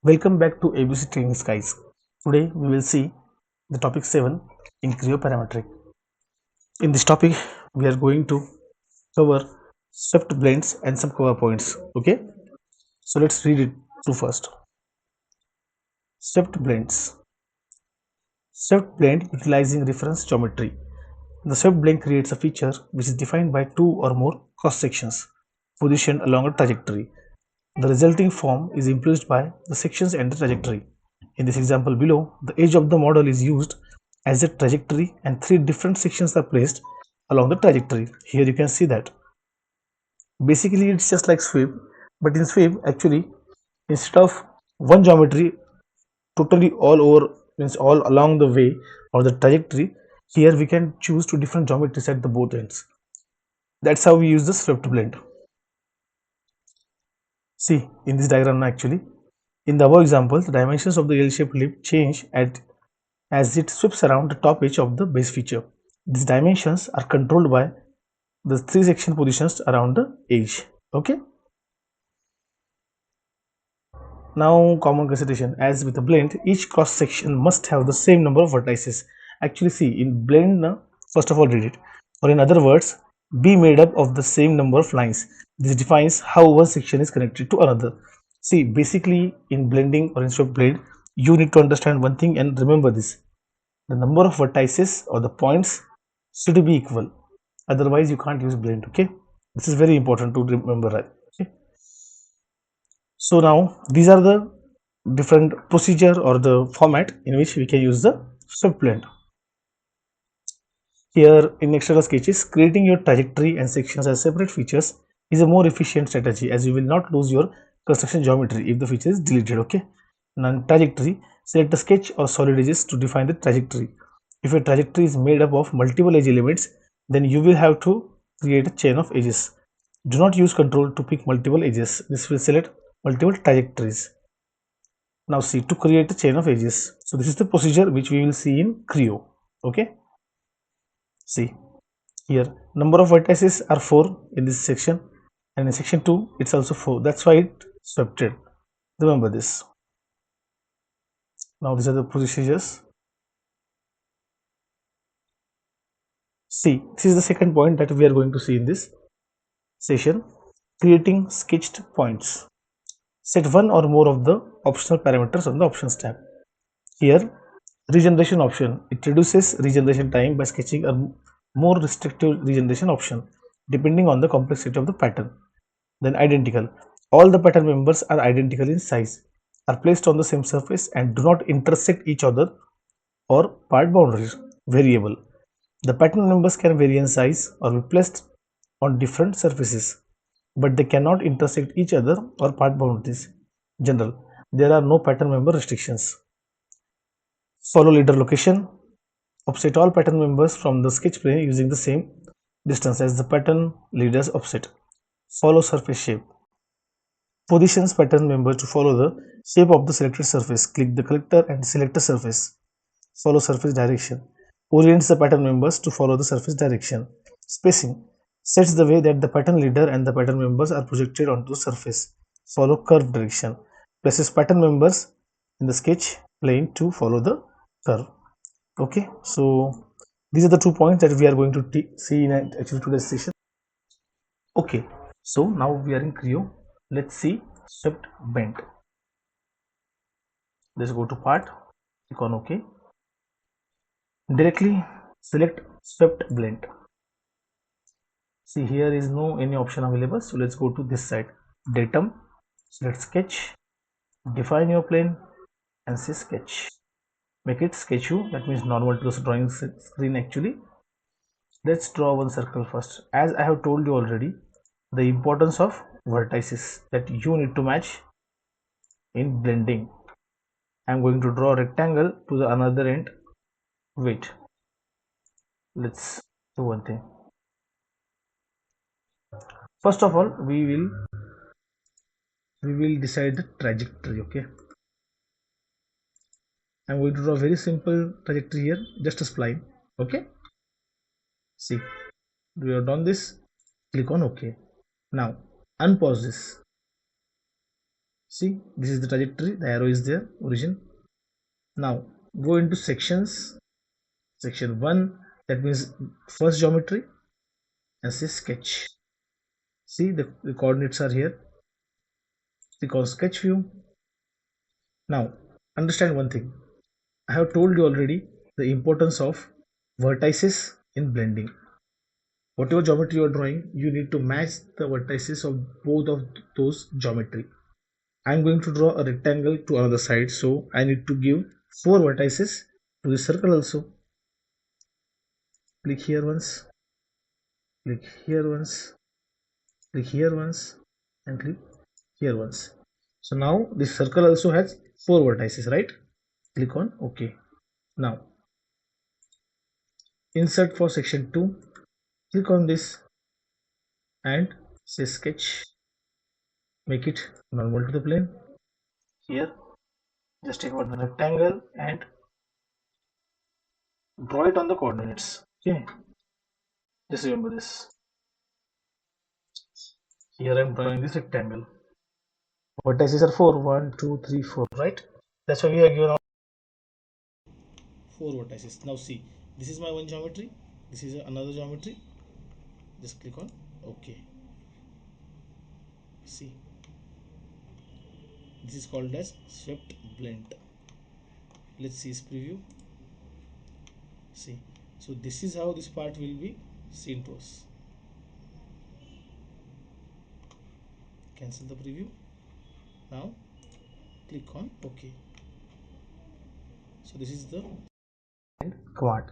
Welcome back to ABC Training Skies. Today we will see the topic 7 in Creo Parametric. In this topic, we are going to cover swept blends and some cover points. Okay, so let's read it through first. Swept blends. Swept blend utilizing reference geometry. The swept blend creates a feature which is defined by two or more cross sections positioned along a trajectory. The resulting form is influenced by the sections and the trajectory. In this example below, the edge of the model is used as a trajectory and three different sections are placed along the trajectory. Here you can see that. Basically it's just like sweep, but in sweep actually instead of one geometry totally all over means all along the way or the trajectory, here we can choose two different geometries at the both ends. That's how we use the swept blend. See in this diagram actually, in the above example, the dimensions of the L-shaped lip change as it sweeps around the top edge of the base feature. These dimensions are controlled by the three section positions around the edge. Okay. Now common consideration, as with a blend, each cross section must have the same number of vertices. Actually see in blend, first of all read it, or in other words, be made up of the same number of lines. This defines how one section is connected to another. See basically in blending or instead of blend, you need to understand one thing and remember this: the number of vertices or the points should be equal, otherwise you can't use blend. Okay, this is very important to remember, right? Okay, so now these are the different procedure or the format in which we can use the swept blend. Here in external sketches, creating your trajectory and sections as separate features is a more efficient strategy, as you will not lose your construction geometry if the feature is deleted. Okay, now in trajectory, select a sketch or solid edges to define the trajectory. If a trajectory is made up of multiple edge elements, then you will have to create a chain of edges. Do not use control to pick multiple edges. This will select multiple trajectories. Now see, to create a chain of edges, so this is the procedure which we will see in Creo. Okay, see here number of vertices are 4 in this section, and in section 2 it's also 4. That's why it swept. Remember this. Now these are the procedures. See, this is the second point that we are going to see in this session: creating sketched points. Set one or more of the optional parameters on the options tab. Here, regeneration option, it reduces regeneration time by sketching a more restrictive regeneration option depending on the complexity of the pattern. Then identical, all the pattern members are identical in size, are placed on the same surface and do not intersect each other or part boundaries. Variable, the pattern members can vary in size or be placed on different surfaces, but they cannot intersect each other or part boundaries. General, there are no pattern member restrictions. Follow leader location, offset all pattern members from the sketch plane using the same distance as the pattern leader's offset. Follow surface shape. Positions pattern member to follow the shape of the selected surface. Click the collector and select a surface. Follow surface direction. Orients the pattern members to follow the surface direction. Spacing sets the way that the pattern leader and the pattern members are projected onto the surface. Follow curve direction. Places pattern members in the sketch plane to follow the curve. Okay, so these are the 2 points that we are going to see in actually today's session. Okay, so now we are in Creo. Let's see swept bend. Let's go to part, click on OK. Directly select swept blend. See, here is no any option available, so let's go to this side, datum, select sketch, define your plane and say sketch. Make it sketch view, that means normal to the drawing screen actually. Let's draw one circle first. As I have told you already, the importance of vertices that you need to match in blending. I am going to draw a rectangle to the another end. Wait, let's do one thing. First of all, we will decide the trajectory. Okay, I am going to draw a very simple trajectory here, just a spline. Okay, see, we have done this. Click on OK. Now unpause this. See, this is the trajectory, the arrow is there, origin. Now go into sections. Section 1, that means first geometry, and say sketch. See, the coordinates are here. Click on sketch view. Now understand one thing. I have told you already the importance of vertices in blending. Whatever geometry you are drawing, you need to match the vertices of both of those geometry. I'm going to draw a rectangle to another side, so I need to give 4 vertices to the circle also. Click here once, click here once, click here once, and click here once. So now this circle also has 4 vertices, right? Click on OK. Now insert for section 2. Click on this and say sketch. Make it normal to the plane. Here, just take one rectangle and draw it on the coordinates. Okay, just remember this. Here I am drawing this rectangle. Vertices are 4. 1, 2, 3, 4, right? That's why we are given 4 vertices. Now see, this is my one geometry, this is another geometry. Just click on OK. See, this is called as swept blend. Let's see its preview. See, so this is how this part will be seen to us. Cancel the preview. Now click on OK. So this is the command.